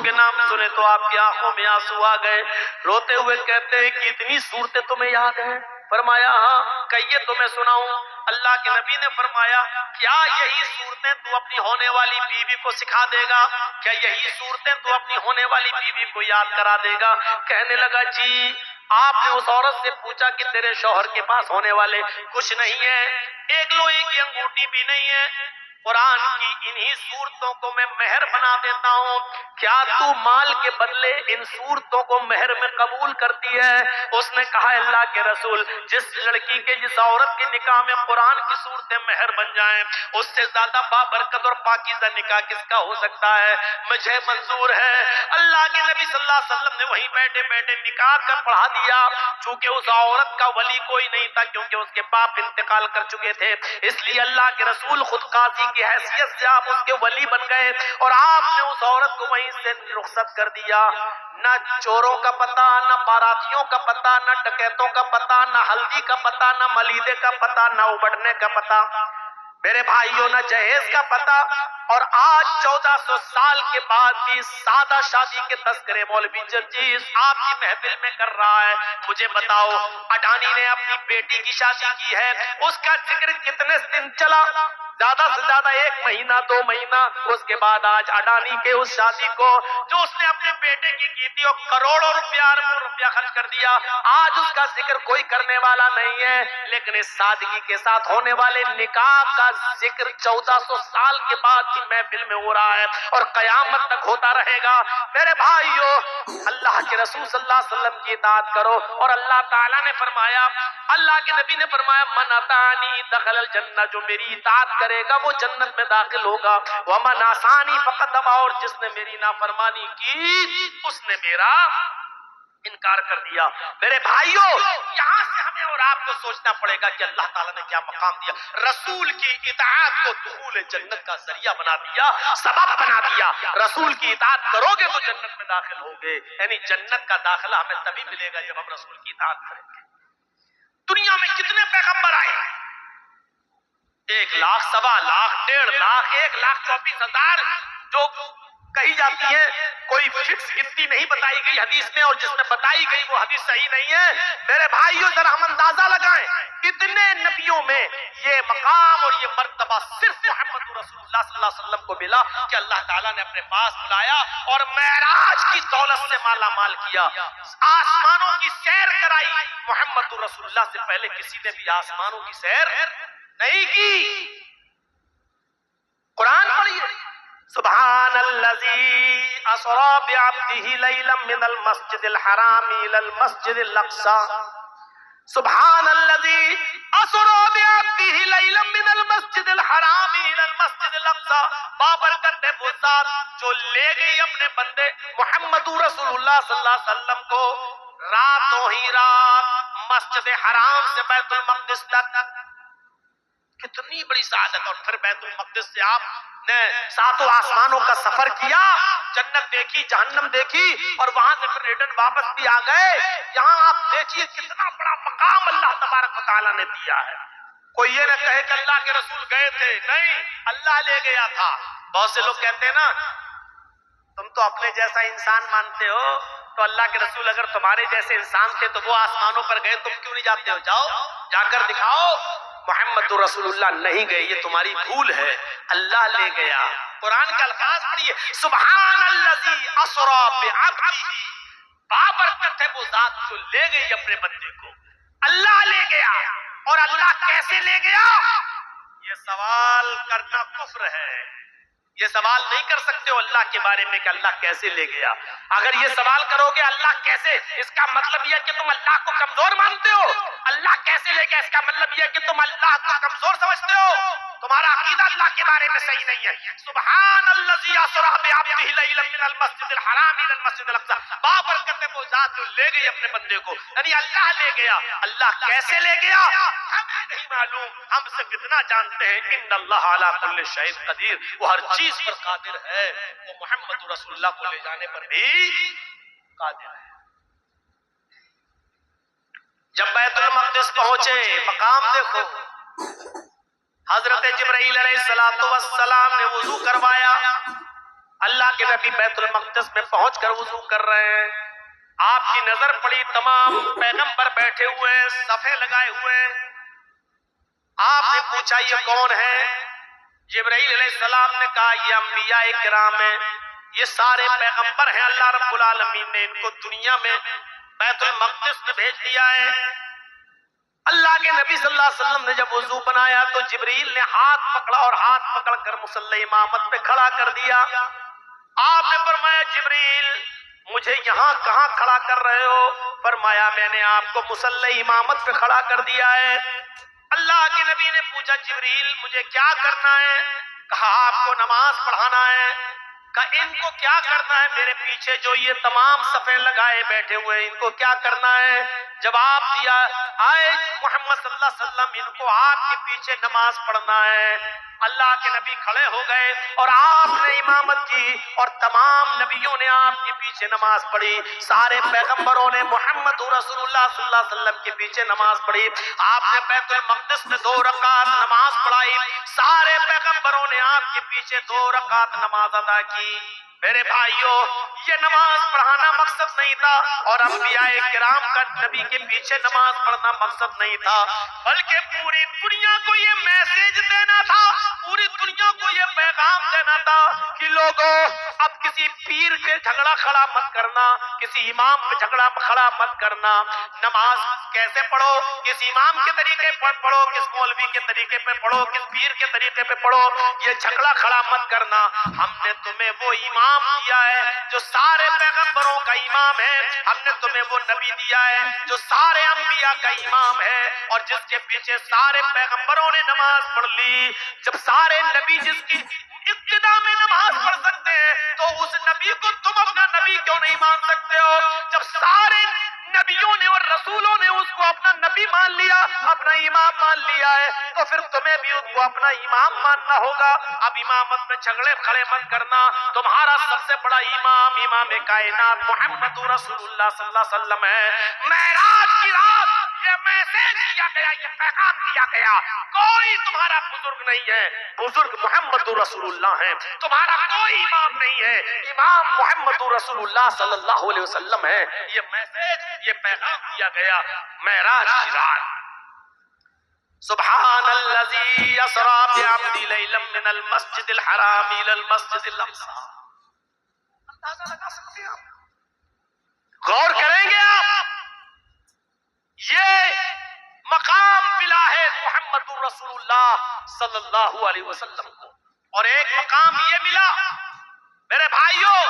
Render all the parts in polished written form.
کے نام سنے تو آپ کی آنکھوں میں آنسو آ گئے، روتے ہوئے کہتے ہیں کہ اتنی صورتیں تمہیں یاد ہیں؟ فرمایا ہاں، کہیے تو میں سناؤں۔ اللہ کے نبی نے فرمایا کیا یہی صورتیں تو اپنی ہونے والی بیوی کو سکھا دے گا؟ کیا یہی صورتیں تو اپنی ہونے والی بیوی کو یاد کرا دے گا؟ کہنے لگا جی۔ آپ نے اس عورت سے پوچھا کہ تیرے شوہر کے پاس ہونے والے کچھ نہیں ہے، ایک لوہے کی انگوٹھی بھی نہیں ہے، قرآن کی انہی صورتوں کو میں مہر بنا دیتا ہوں، کیا تو مال کے بدلے ان صورتوں کو مہر میں قبول کرتی ہے؟ اس نے کہا اللہ کے رسول، جس لڑکی کے جس عورت کے نکاح میں قرآن کی صورتیں مہر بن جائیں، اس سے زیادہ بابرکت اور پاکیزہ نکاح کس کا ہو سکتا ہے؟ مجھے منظور ہے۔ اللہ کے نبی صلی اللہ علیہ وسلم نے وہیں بیٹھے بیٹھے نکاح کا پڑھا دیا، چونکہ اس عورت کا ولی کوئی نہیں تھا، کیونکہ اس کے باپ انتقال کر چکے تھے، اس لیے اللہ کے رسول خود قاضی کی حیثیت سے آپ اس کے ولی بن گئے، اور آپ نے اس عورت کو وہیں سے رخصت کر دیا۔ نہ چوروں کا پتہ، نہ باراتیوں کا پتہ، نہ ڈکیتوں کا پتہ، نہ ہلدی کا پتہ، نہ ملیدے کا پتہ، نہ ابڑنے کا پتہ، میرے بھائیوں نہ جہیز کا پتہ۔ اور آج 1400 سال کے بعد بھی سادہ شادی کے تذکرے مولوی جرجیس آپ کی محفل میں کر رہا ہے۔ مجھے بتاؤ، اڈانی نے اپنی بیٹی کی شادی کی ہے، اس کا ذکر کتنے دن چلا؟ زیادہ سے زیادہ 1 مہینہ 2 مہینہ۔ اس کے بعد آج اڈانی کے اس شادی کو جو اس نے اپنے بیٹے کی تھی اور کروڑوں روپیہ اربوں روپیہ خرچ کر دیا، آج اس کا ذکر کوئی کرنے والا نہیں ہے، لیکن اس سادگی کے ساتھ ہونے والے نکاح کا ذکر 1400 سال کے بعد کی محفل میں ہو رہا ہے اور قیامت تک ہوتا رہے گا۔ میرے بھائیو، اللہ کے رسول صلی اللہ علیہ وسلم کی اطاعت کرو، اور اللہ تعالیٰ نے فرمایا، اللہ کے نبی نے فرمایا من اطاعنی دخل الجنہ، جو میری اطاعت کرے گا وہ جنت میں داخل ہوگا، ومن عصانی فقد ابى، اور جس نے میری نافرمانی کی اس نے میرا انکار کر دیا۔ میرے بھائیوں، یہاں سے ہمیں اور آپ کو سوچنا پڑے گا کہ اللہ تعالیٰ نے کیا مقام دیا۔ رسول کی اطاعت کو دخول جنت کا ذریعہ بنا دیا، سبب بنا دیا۔ رسول کی اطاعت کرو گے تو جنت میں داخل ہوگے، یعنی جنت کا داخلہ ہمیں تبھی ملے گا جب ہم رسول کی اطاعت کریں گے۔ دنیا میں کتنے پیغمبر آئے؟ 1 لاکھ، 1.25 لاکھ، 1.5 لاکھ، 1,24,000 جو کہی جاتی ہے، کوئی فکس گنتی نہیں بتائی گئی حدیث میں، اور جس میں بتائی گئی وہ حدیث صحیح نہیں ہے۔ میرے بھائیوں، ذرا ہم اندازہ لگائیں کتنے نبیوں میں یہ مقام اور یہ مرتبہ صرف محمد رسول اللہ صلی اللہ علیہ وسلم کو ملا کہ اللہ تعالیٰ نے اپنے پاس بلایا اور معراج کی دولت سے مالا مال کیا، آسمانوں کی سیر کرائی۔ محمد رسول اللہ سے پہلے کسی نے بھی آسمانوں کی سیر نہیں کی۔ قرآن پڑھیے، سبحان الذی اسری بعبدہ لیلا من المسجد الحرام الی المسجد الاقصی، سبحان الذی اسری بعبدہ لیلا من المسجد الحرام الی المسجد الاقصی، بابرکت ہے وہ ذات جو لے گئی اپنے بندے محمد رسول اللہ صلی اللہ علیہ وسلم کو راتوں ہی رات مسجد حرام سے بیت المقدس تک۔ کتنی بڑی سعادت، اور پھر بیت المقدس سے آپ نے 7 آسمانوں کا سفر کیا، جنت دیکھی، جہنم دیکھی، اور وہاں سے پھر ریٹرن واپس بھی آ گئے۔ یہاں آپ دیکھیے کتنا بڑا مقام اللہ تبارک و تعالیٰ نے دیا ہے۔ کوئی یہ نہ کہے کہ اللہ کے رسول گئے تھے، نہیں، اللہ لے گیا تھا۔ بہت سے لوگ کہتے ہیں نا، تم تو اپنے جیسا انسان مانتے ہو، تو اللہ کے رسول اگر تمہارے جیسے انسان تھے تو وہ آسمانوں پر گئے، تم کیوں نہیں جاتے ہو؟ جاؤ، جا کر دکھاؤ۔ محمد رسول اللہ نہیں گئے، یہ تمہاری بھول ہے، اللہ لے گیا۔ قرآن کے الفاظ پڑھیے، سبحان الذی اسری بعبدہ، بابرکت ہے وہ ذات جو لے گئی اپنے بندے کو، اللہ لے گیا۔ اور اللہ کیسے لے گیا؟ یہ سوال کرنا کفر ہے۔ یہ سوال نہیں کر سکتے ہو اللہ کے بارے میں کہ اللہ کیسے لے گیا۔ اگر یہ سوال کرو گے اللہ کیسے، اس کا مطلب یہ ہے کہ تم اللہ کو کمزور مانتے ہو۔ اللہ کیسے لے گیا اس کا مطلب یہ ہے کہ تم اللہ کو کمزور سمجھتے ہو، تمہارا عقیدہ اللہ کے بارے میں صحیح نہیں ہے۔ سبحان الذی اسری بعبدہ لیلا من المسجد الحرام الی المسجد الاقصی، بابرکت ہے وہ ذات جو لے گئی اپنے بندے کو، یعنی اللہ لے گیا۔ اللہ کیسے لے گیا ہمیں نہیں معلوم، ہم سے کتنا جانتے ہیں، ان اللہ علی کل شیء قدیر، وہ ہر چیز پر قادر ہے، وہ محمد رسول اللہ کو لے جانے پر بھی قادر ہے۔ جب بیت المقدس پہنچے، مقام دیکھو، حضرت جبرائیل علیہ السلام نے وضو کروایا، اللہ کے نبی بیت المقدس میں پہنچ کر وضو کر رہے ہیں. آپ کی نظر پڑی تمام پیغمبر بیٹھے ہوئے ہیں, صفے لگائے ہوئے ہیں. آپ نے پوچھا یہ کون ہے؟ جبرائیل علیہ السلام نے کہا یہ انبیاء کرام ہیں, یہ سارے پیغمبر ہیں. اللہ رب العالمین نے ان کو دنیا میں بیت المقدس میں بھیج دیا ہے. اللہ کے نبی صلی اللہ علیہ وسلم نے جب وضو بنایا تو جبریل نے ہاتھ پکڑا اور ہاتھ پکڑ کر مصلی امامت پہ کھڑا کر دیا. آپ نے فرمایا جبریل مجھے یہاں کہاں کھڑا کر رہے ہو؟ فرمایا میں نے آپ کو مصلی امامت پہ کھڑا کر دیا ہے. اللہ کے نبی نے پوچھا جبریل مجھے کیا کرنا ہے؟ کہا آپ کو نماز پڑھانا ہے. کہا ان کو کیا کرنا ہے؟ میرے پیچھے جو یہ تمام صفیں لگائے بیٹھے ہوئے ان کو کیا کرنا ہے؟ جواب دیا آئے محمد صلی اللہ علیہ وسلم ان کو آپ کے پیچھے نماز پڑھنا ہے. اللہ کے نبی کھڑے ہو گئے اور آپ نے امامت کی اور تمام نبیوں نے آپ کے پیچھے نماز پڑھی. سارے پیغمبروں نے محمد رسول اللہ صلی اللہ علیہ وسلم کے پیچھے نماز پڑھی. آپ نے بیت المقدس میں 2 رکعت نماز پڑھائی. سارے پیغمبروں نے آپ کے پیچھے 2 رکعت نماز ادا کی. میرے بھائیوں یہ نماز پڑھانا مقصد نہیں تھا اور انبیاء کرام کا نبی کے پیچھے نماز پڑھنا مقصد نہیں تھا, بلکہ پوری دنیا کو یہ میسج دینا تھا, پوری دنیا کو یہ پیغام دینا تھا کہ لوگوں اب کسی پیر کے جھگڑا کھڑا مت کرنا, کسی امام پہ جھگڑا کھڑا مت کرنا. نماز کیسے پڑھو؟ کس امام کے طریقے پر پڑھو, کس مولوی کے طریقے پہ پڑھو, کس پیر کے طریقے پہ پڑھو. یہ جھگڑا کھڑا مت کرنا. ہم نے تمہیں وہ امام دیا ہے جو سارے پیغمبروں کا امام ہے. ہم نے تمہیں وہ نبی دیا ہے جو سارے انبیاء کا امام ہے اور جس کے پیچھے سارے پیغمبروں نے نماز پڑھ لی. جب سارے نبی جس کی ابتدا میں نماز پڑھ سکتے ہیں تو اس نبی کو تم اپنا نبی کیوں نہیں مان سکتے ہو؟ جب سارے نبیوں نے اور رسولوں نے اس کو اپنا نبی مان لیا, اپنا امام مان لیا ہے, تو پھر تمہیں بھی اس کو اپنا امام ماننا ہوگا. اب امامت میں جھگڑے کھڑے مت کرنا. تمہارا سب سے بڑا امام امام کائنات محمد رسول اللہ صلی اللہ علیہ وسلم ہے. معراج کی رات یہ میسج دیا گیا, یہ پیغام دیا گیا, کوئی تمہارا بزرگ نہیں ہے, بزرگ محمد رسول اللہ ہے. تمہارا کوئی امام نہیں ہے, امام محمد رسول اللہ صلی اللہ علیہ وسلم ہے. یہ میسج, یہ پیغام دیا گیا معراج کی رات. سبحان الذی اسری بعبدہ لیلا من المسجد الحرام الی المسجد الاقصی. اندازہ لگا سکتے ہیں آپ؟ غور کریں گے آپ, یہ مقام ملا ہے محمد رسول اللہ صلی اللہ علیہ وسلم کو. اور ایک مقام یہ ملا میرے بھائیوں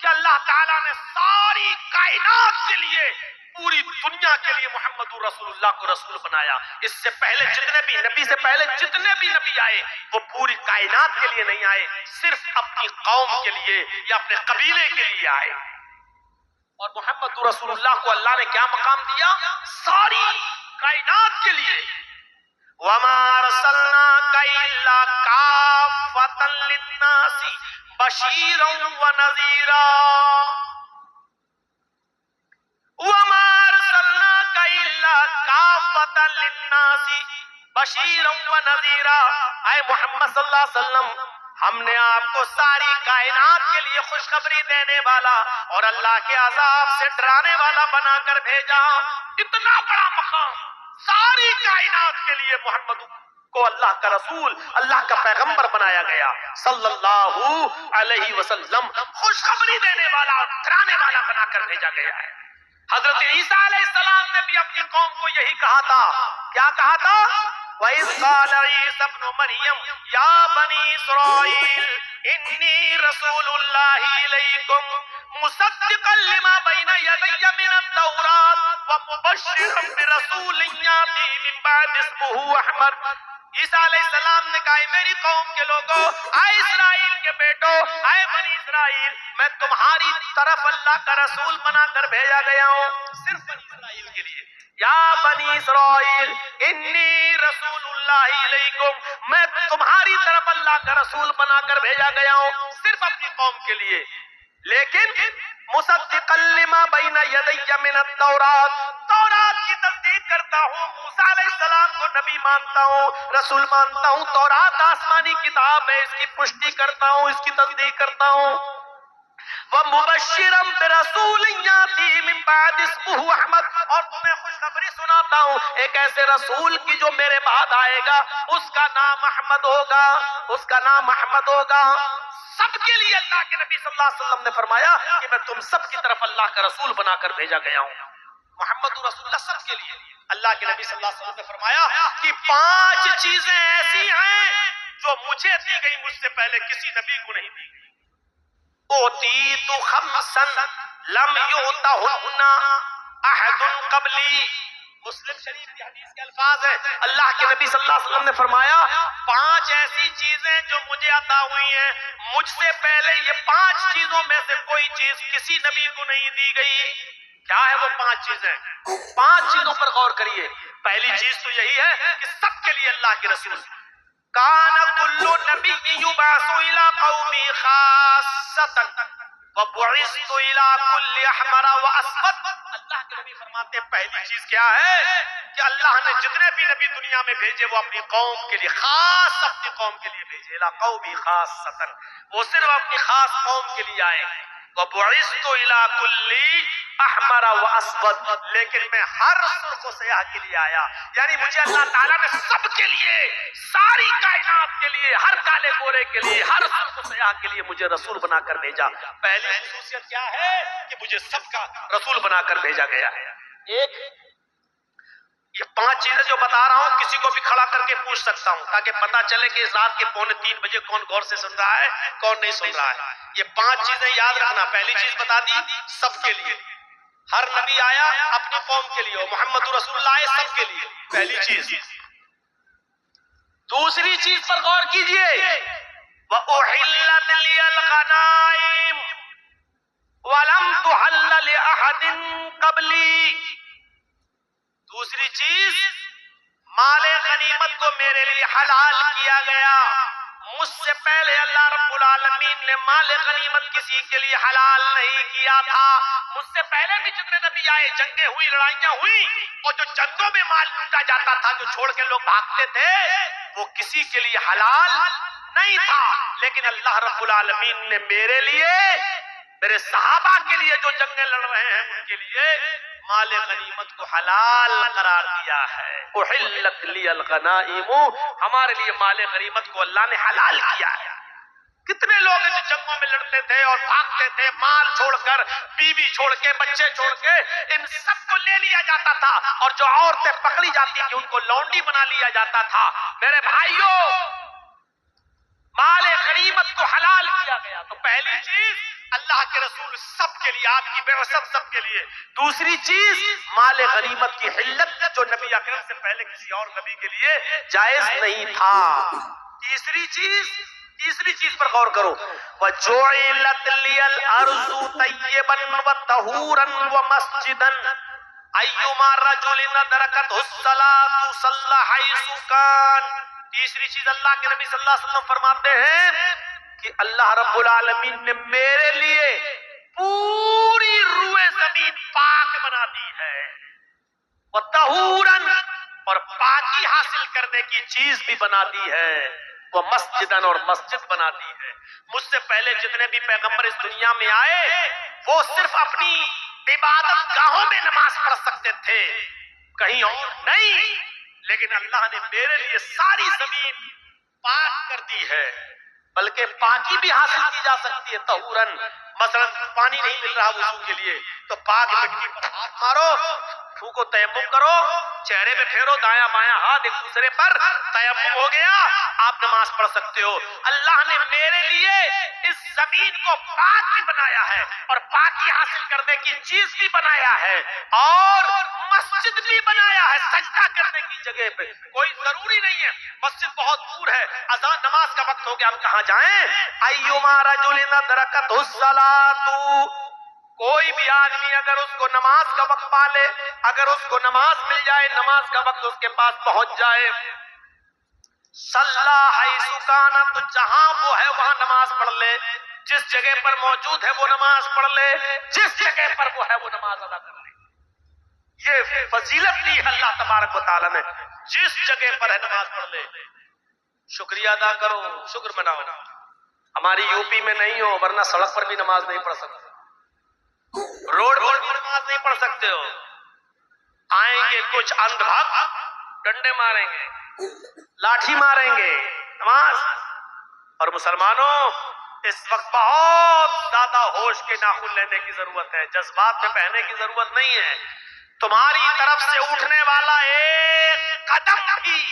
کہ اللہ تعالیٰ نے ساری کائنات کے لیے, پوری دنیا کے لیے محمد رسول اللہ کو رسول بنایا. اس سے پہلے جتنے بھی نبی سے پہلے جتنے بھی نبی آئے وہ پوری کائنات کے لیے نہیں آئے, صرف اپنی قوم کے لیے یا اپنے قبیلے کے لیے آئے. اور محمد رسول اللہ کو اللہ نے کیا مقام دیا؟ ساری کائنات کے لیے. وَمَا أَرْسَلْنَاكَ إِلَّا كَافَّةً لِلنَّاسِ بَشِيرًا وَنَذِيرًا. وَمَا أَرْسَلْنَاكَ إِلَّا كَافَّةً لِلنَّاسِ بَشِيرًا وَنَذِيرًا. اے محمد صلی اللہ علیہ وسلم, ہم نے آپ کو ساری کائنات کے لیے خوشخبری دینے والا اور اللہ کے عذاب سے ڈرانے والا بنا کر بھیجا. اتنا بڑا مقام ساری کائنات کے لیے محمد کو اللہ کا رسول, اللہ کا پیغمبر بنایا گیا صلی اللہ علیہ وسلم. خوشخبری دینے والا اور ڈرانے والا بنا کر بھیجا گیا ہے. حضرت عیسیٰ علیہ السلام نے بھی اپنی قوم کو یہی کہا تھا. کیا کہا تھا؟ وَإِذْ قَالَ عِيسَى ابْنُ مَرْيَمَ يَا بَنِي إِسْرَائِيلَ إِنِّي رَسُولُ اللَّهِ إِلَيْكُمْ مُصَدِّقًا لِمَا بَيْنَ يَدَيَّ مِنَ التَّوْرَاةِ وَمُبَشِّرًا بِرَسُولٍ يَأْتِي مِن بَعْدِي اسْمُهُ أَحْمَدُ. عیسیٰ علیہ السلام نے کہا میری قوم کے لوگوں, اے اسرائیل کے بیٹو, اے بنی اسرائیل, میں تمہاری طرف اللہ کا رسول بنا کر بھیجا گیا ہوں, صرف بنی اسرائیل کے لیے. یا بنی اسرائیل انی رسول اللہ علیکم, میں تمہاری طرف اللہ کا رسول بنا کر بھیجا گیا ہوں, صرف اپنی قوم کے لیے. لیکن مصدقا لما بین یدی من التورات, تورات کی تصدیق کرتا ہوں، موسیٰ علیہ السلام کو نبی مانتا ہوں، رسول مانتا ہوں، تورات آسمانی کتاب ہے، اس کی پشتی کرتا ہوں، اس کی تصدیق کرتا ہوں۔ وَمُبَشِّرًا بِرَسُولٍ يَأْتِي مِن بَعْدِ اسْمُهُ أَحْمَدُ، اور تمہیں خوشخبری سناتا ہوں ایک ایسے رسول کی جو میرے بعد آئے گا، اس کا نام احمد ہوگا، اس کا نام احمد ہوگا۔ سب کے لیے اللہ کے نبی صلی اللہ علیہ وسلم نے فرمایا کہ میں تم سب کی طرف اللہ کا رسول بنا کر بھیجا گیا ہوں۔ محمد رسول اللہ سب کے لیے۔ اللہ کے نبی صلی اللہ علیہ وسلم نے فرمایا کہ 5 چیزیں ایسی ہیں جو مجھے دی گئی، مجھ سے پہلے کسی نبی کو نہیں دی گئی۔ اوتیت خمسا لم یؤتہن احد قبلی، مسلم شریف کی حدیث کے الفاظ ہیں، اللہ کے نبی صلی اللہ علیہ وسلم نے فرمایا 5 ایسی چیزیں جو مجھے عطا ہوئی ہیں، مجھ سے پہلے یہ 5 چیزوں میں سے کوئی چیز کسی نبی کو نہیں دی گئی۔ کیا ہے وہ 5 چیزیں؟ 5 چیزوں پر غور کریے۔ پہلی چیز تو یہی ہے کہ سب کے لیے اللہ کے رسول، کان کل نبی یبعث الی قومی خاصۃ وبعثت الی کل احمر واسود۔ اللہ کے نبی فرماتے ہیں پہلی چیز کیا ہے کہ اللہ نے جتنے بھی نبی دنیا میں بھیجے وہ اپنی قوم کے لیے خاص، اپنی قوم کے لیے بھیجے، الی قومی خاصۃ، وہ صرف اپنی خاص قوم کے لیے آئے۔ وبعثت الی کل احمر واسود، لیکن میں ہر سرخ و سیاہ کے لیے آیا، یعنی مجھے اللہ تعالیٰ نے سب کے لیے، ساری کائنات کے لیے، ہر کالے گورے کے لیے، ہر سرخ و سیاہ کے لیے مجھے رسول بنا کر بھیجا۔ پہلی خصوصیت کیا ہے کہ مجھے سب کا رسول بنا کر بھیجا گیا ہے۔ ایک یہ 5 چیزیں جو بتا رہا ہوں کسی کو بھی کھڑا کر کے پوچھ سکتا ہوں تاکہ پتا چلے کہ اس رات کے 2:45 بجے کون غور سے سن رہا ہے، کون نہیں سن رہا ہے۔ یہ 5 چیزیں یاد رکھنا۔ پہلی چیز بتا دی سب کے لیے، ہر نبی آیا اپنی قوم کے لیے، محمد رسول اللہ آئے سب کے لیے، پہلی چیز۔ دوسری چیز پر غور کیجئے، وَأُحِلَّتْ لِيَ الْغَنَائِمُ وَلَمْ تُحَلَّ لِأَحَدٍ قَبْلِي۔ دوسری چیز، مال غنیمت کو میرے لیے حلال کیا گیا، مجھ سے پہلے اللہ رب العالمین نے مال غنیمت کسی کے لیے حلال نہیں کیا تھا۔ مجھ سے پہلے بھی جتنے نبی آئے، جنگیں ہوئی، لڑائیاں ہوئی، اور جو جنگوں میں مال لوٹا جاتا تھا، جو چھوڑ کے لوگ بھاگتے تھے، وہ کسی کے لیے حلال نہیں تھا، لیکن اللہ رب العالمین نے میرے لیے، میرے صحابہ کے لیے جو جنگیں لڑ رہے ہیں ان کے لیے مال غنیمت کو حلال قرار دیا ہے۔ احلت لی الغنائم، ہمارے لیے مال غنیمت کو اللہ نے حلال کیا ہے۔ کتنے لوگ جو جنگوں میں لڑتے تھے اور بھاگتے تھے، مال چھوڑ کر، بیوی چھوڑ کے، بچے چھوڑ کے، ان سب کو لے لیا جاتا تھا، اور جو عورتیں پکڑی جاتی تھی ان کو لونڈی بنا لیا جاتا تھا۔ میرے بھائیوں، مال غنیمت کو حلال کیا گیا۔ تو پہلی چیز اللہ کے رسول سب کے لیے، آپ کی بعثت سب کے لیے۔ دوسری چیز مال غنیمت کی حلت جو نبی اکرم سے پہلے کسی اور نبی کے لیے جائز نہیں تھا۔ تیسری چیز پر غور کرو، وَجُعِلَتْ لِيَ الْأَرْضُ طَيِّبًا وَطَهُورًا وَمَسْجِدًا أَيُّمَا رَجُلٍ أَدْرَكَتْهُ الصَّلَاةُ صَلَّى حَيْثُ كَانَ۔ تیسری چیز اللہ کے نبی صلی اللہ علیہ وسلم فرماتے ہیں کہ اللہ رب العالمین نے میرے لیے پوری روئے زمین پاک بنا دی ہے، وَطَهُورًا، اور پاکی حاصل کرنے کی چیز بھی بنا دی ہے، وہ مسجدن، اور مسجد بنا دی ہے۔ مجھ سے پہلے جتنے بھی پیغمبر اس دنیا میں آئے وہ صرف اپنی عبادت گاہوں میں نماز پڑھ سکتے تھے، کہیں اور نہیں، لیکن اللہ نے میرے لیے ساری زمین پاک کر دی ہے، بلکہ پاکی بھی حاصل کی جا سکتی ہے۔ طہورن، مثلا پانی نہیں مل رہا وضو کے لیے تو پاک مٹی پر ہاتھ مارو، تھوکو، تیمم کرو، چہرے میں پھیرو، دایاں بایاں ہاتھ ایک دوسرے پر، تیمم ہو گیا، آپ نماز پڑھ سکتے ہو۔ اللہ نے میرے لیے اس زمین کو پاک بھی بنایا ہے اور پاکی حاصل کرنے کی چیز بھی بنایا ہے، اور مسجد بھی بنایا ہے سجدہ کرنے کی جگہ پہ۔ کوئی ضروری نہیں ہے، مسجد بہت دور ہے، اذان نماز کا وقت ہو گیا، ہم کہاں جائیں؟ ایما رجل ادرکتہ الصلاۃ، کوئی بھی آدمی اگر اس کو نماز کا وقت پالے، اگر اس کو نماز مل جائے، نماز کا وقت اس کے پاس پہنچ جائے، صلی حیث کان، تو جہاں وہ ہے وہاں نماز پڑھ لے، جس جگہ پر موجود ہے وہ نماز پڑھ لے، جس جگہ پر وہ ہے وہ نماز ادا کر لے۔ یہ فضیلت دی ہے اللہ تبارک و تعالیٰ نے، جس جگہ پر ہے نماز پڑھ لے، شکریہ ادا کرو، شکر مناؤ۔ ہماری یو پی میں نہیں ہو ورنہ سڑک پر بھی نماز نہیں پڑھ سکتے، روڈ پر بھی نماز نہیں پڑھ سکتے ہو۔ آئیں گے کچھ اندھ بھگ، ڈنڈے ماریں گے، لاٹھی ماریں گے، نماز۔ اور مسلمانوں اس وقت بہت زیادہ ہوش کے ناخن لینے کی ضرورت ہے، جذبات میں بہنے کی ضرورت نہیں ہے۔ تمہاری طرف سے اٹھنے والا ایک قدم بھی،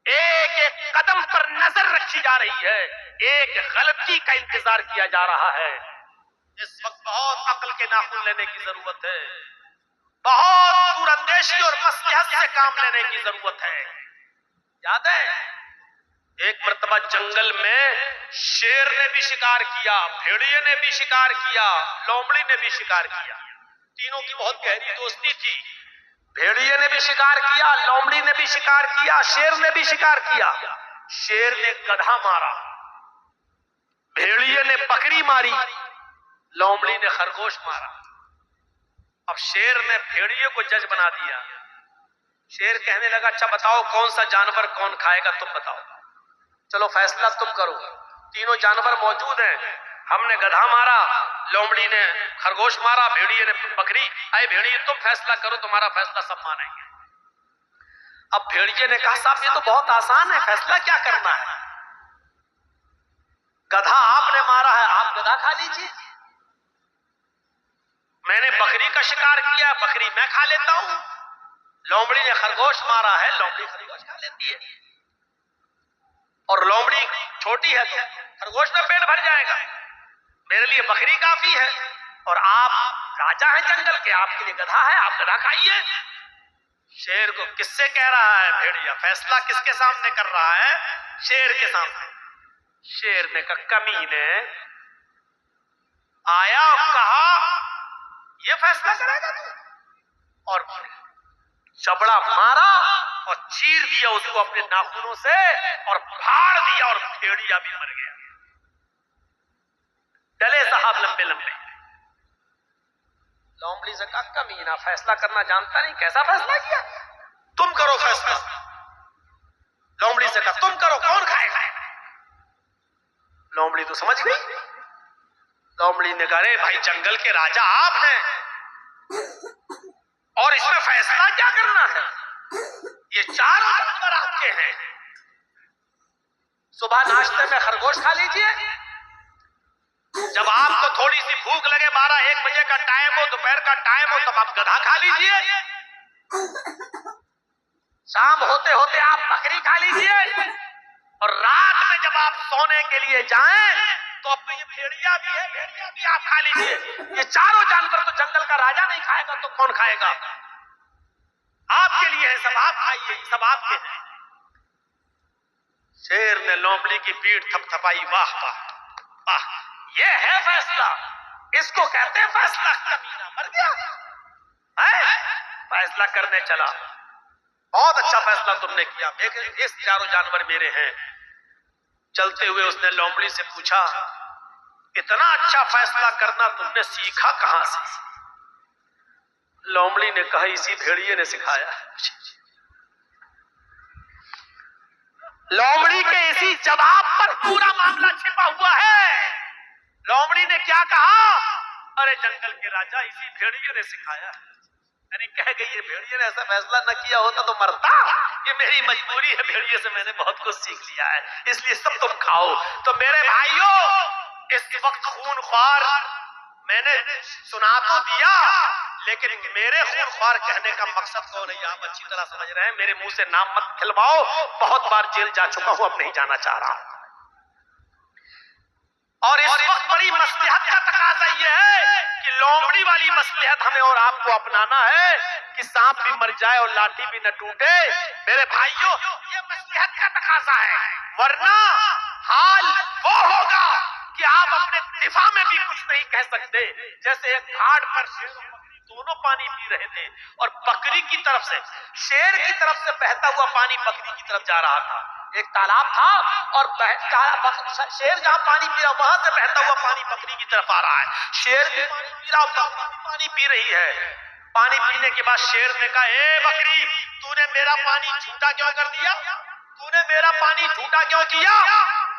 ایک ایک قدم پر نظر رکھی جا رہی ہے، ایک غلطی کا انتظار کیا جا رہا ہے۔ اس وقت بہت عقل کے ناخن لینے کی ضرورت ہے، بہت دور اندیشی اور مصلحت سے کام لینے کی ضرورت ہے۔ یاد ہے ایک مرتبہ جنگل میں شیر نے بھی شکار کیا، بھیڑیے نے بھی شکار کیا، لومڑی نے بھی شکار کیا، تینوں کی بہت گہری دوستی تھی۔ بھیڑیے نے بھی شکار کیا، لومڑی نے بھی شکار کیا، شیر نے بھی شکار کیا۔ شیر نے گدھا مارا، بھیڑیے نے بکری ماری، لومڑی نے خرگوش مارا۔ اب شیر نے بھیڑیے کو جج بنا دیا۔ شیر کہنے لگا اچھا بتاؤ کون سا جانور کون کھائے گا، تم بتاؤ، چلو فیصلہ تم کرو۔ تینوں جانور موجود ہیں، ہم نے گدھا مارا، لومڑی نے خرگوش مارا، بھیڑیے نے بکری۔ اے بھیڑیے تم فیصلہ کرو، تمہارا فیصلہ سب مانیں گے۔ اب بھیڑیے نے کہا صاحب یہ تو بہت آسان ہے، فیصلہ کیا کرنا ہے؟ گدھا آپ نے مارا ہے، آپ گدھا کھا لیجیے، میں نے بکری کا شکار کیا، بکری میں کھا لیتا ہوں، لومڑی نے خرگوش مارا ہے، لومڑی خرگوش کھا لیتی ہے، اور لومڑی چھوٹی ہے تو خرگوش میں پیٹ بھر جائے گا، میرے لیے بکری کافی ہے، اور آپ راجا ہیں جنگل کے، آپ کے لیے گدھا ہے، آپ گدھا کھائیے۔ شیر کو کس سے کہہ رہا ہے بھیڑیا؟ فیصلہ کس کے سامنے کر رہا ہے؟ شیر کے سامنے۔ شیر نے کہا کمینے، آیا اور کہا یہ فیصلہ کرے گا تو، اور چبڑا مارا اور چیر دیا اس کو اپنے ناخنوں سے اور پھاڑ دیا، اور بھیڑیا بھی مر گیا۔ ڈلے صاحب لمبے لمبے۔ لومڑی سے کہا کمینہ فیصلہ کرنا جانتا نہیں، کیسا فیصلہ کیا؟ تم کرو فیصلہ۔ لومڑی سے کہا تم کرو، کون کھائے گا؟ لومڑی تو سمجھ گئی۔ لومڑی نے کہا رے بھائی جنگل کے راجا آپ ہیں، اور اس میں فیصلہ کیا کرنا ہے؟ یہ چاروں جانور آپ کے ہیں، صبح ناشتے میں خرگوش کھا لیجئے، جب آپ کو تھوڑی سی بھوک لگے 12-1 بجے کا ٹائم ہو، دوپہر کا ٹائم ہو، تب آپ گدھا کھا لیجئے، شام ہوتے ہوتے آپ بکری کھا لیجئے، اور رات میں جب آپ سونے کے لیے جائیں تو اب یہ بھیڑیا بھی ہے، بھیڑیا بھی آپ کھا لیجئے۔ یہ چاروں جانور تو جنگل کا راجا نہیں کھائے گا تو کون کھائے گا؟ آپ کے لیے ہے سب، آپ کھائیے، سب آپ کے ہیں۔ شیر نے لومڑی کی پیٹھ تھپ تھپائی، واہ واہ واہ، یہ ہے فیصلہ، اس کو کہتے ہیں فیصلہ۔ کمینہ مر گیا ہے، فیصلہ کرنے چلا، بہت اچھا فیصلہ تم نے کیا، یہ چاروں جانور میرے ہیں۔ چلتے ہوئے اس نے لومڑی سے پوچھا اتنا اچھا فیصلہ کرنا تم نے سیکھا کہاں سے؟ لومڑی نے کہا اسی بھیڑیے نے سکھایا۔ لومڑی کے اسی جواب پر پورا معاملہ چھپا ہوا ہے۔ لومڑی نے کیا کہا؟ ارے جنگل کے راجا اسی بھیڑیے نے سکھایا۔ یعنی کہہ گئی یہ بھیڑیے نے ایسا فیصلہ نہ کیا ہوتا تو مرتا، یہ میری مجبوری ہے، بھیڑیے سے میں نے بہت کچھ سیکھ لیا ہے، اس لیے سب تم کھاؤ۔ تو میرے بھائیوں اس وقت خون خوار میں نے سنا تو دیا، لیکن میرے خون خوار کہنے کا مقصد کون ہے یہ آپ اچھی طرح سمجھ رہے ہیں، میرے منہ سے نام مت کھلواؤ، بہت بار جیل جا چکا ہوں، اب نہیں جانا چاہ رہا۔ اور اس وقت بڑی مصلحت کا تقاضا یہ ہے کہ لومڑی والی مصلحت ہمیں اور آپ کو اپنانا ہے کہ سانپ بھی مر جائے اور لاٹھی بھی نہ ٹوٹے۔ میرے بھائیوں یہ مصلحت کا تقاضا ہے، ورنہ حال وہ ہوگا کہ آپ اپنے دفاع میں بھی کچھ نہیں کہہ سکتے۔ جیسے ایک گھاٹ پر شیر و بکری دونوں پانی پی رہے تھے، اور بکری کی طرف سے، شیر کی طرف سے بہتا ہوا پانی بکری کی طرف جا رہا تھا۔ ایک تالاب تھا اور شیر جہاں پانی پی رہا وہاں سے بہتا ہوا پانی بکری کی طرف آ رہا ہے، شیر بھی پانی پی رہا اور بکری بھی پانی پی رہی ہے۔ پانی پینے کے بعد شیر نے کہا اے بکری تو نے میرا پانی جھوٹا کیوں کر دیا؟ تو نے میرا پانی جھوٹا کیوں کیا؟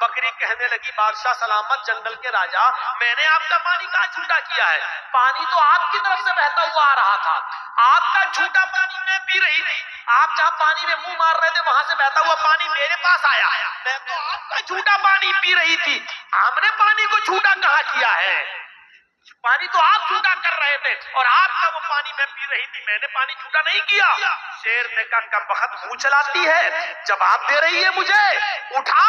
بکری کہنے لگی بادشاہ سلامت جنگل کے راجا میں نے آپ کا پانی کہاں جھوٹا کیا ہے؟ پانی تو آپ کی طرف سے بہتا ہوا آ رہا تھا، آپ کا جھوٹا پانی میں پی رہی تھی، آپ جہاں پانی میں منہ مار رہے تھے وہاں سے بہتا ہوا پانی میرے پاس آیا، میں تو آپ کا جھوٹا پانی پی رہی تھی، ہم نے پانی کو جھوٹا کہاں کیا ہے؟ پانی تو آپ جھوٹا کر رہے تھے اور آپ کا وہ پانی میں پی رہی تھی، میں نے پانی جھوٹا نہیں کیا۔ شیر نے کہا کم بخت منہ چلاتی ہے، جواب دے رہی ہے مجھے، اٹھا،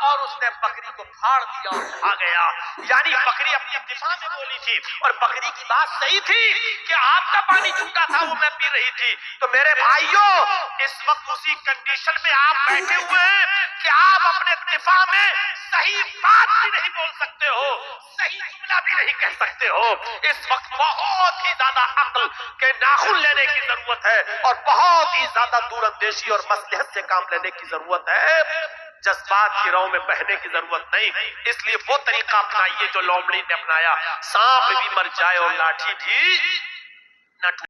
اور اس نے بکری کو پھاڑ دیا اور کھا گیا۔ یعنی بکری اپنی دفاع میں بولی تھی اور بکری کی بات صحیح تھی کہ آپ کا پانی جھوٹا تھا وہ میں پی رہی تھی۔ تو میرے بھائیوں اس وقت اسی کنڈیشن میں آپ بیٹھے ہوئے ہیں کہ آپ اپنے دفاع میں صحیح بات بھی نہیں بول سکتے ہو، صحیح جملہ بھی نہیں کہہ سکتے ہو۔ اس وقت بہت ہی زیادہ عقل کے ناخن لینے کی ضرورت ہے اور بہت ہی زیادہ دور اندیشی اور مصلحت سے کام لینے کی ضرورت ہے، جذبات کی رو میں بہنے کی ضرورت نہیں۔ اس لیے وہ طریقہ اپنائیے جو لومڑی نے اپنایا، سانپ بھی مر جائے اور لاٹھی بھی نہ ٹوٹے۔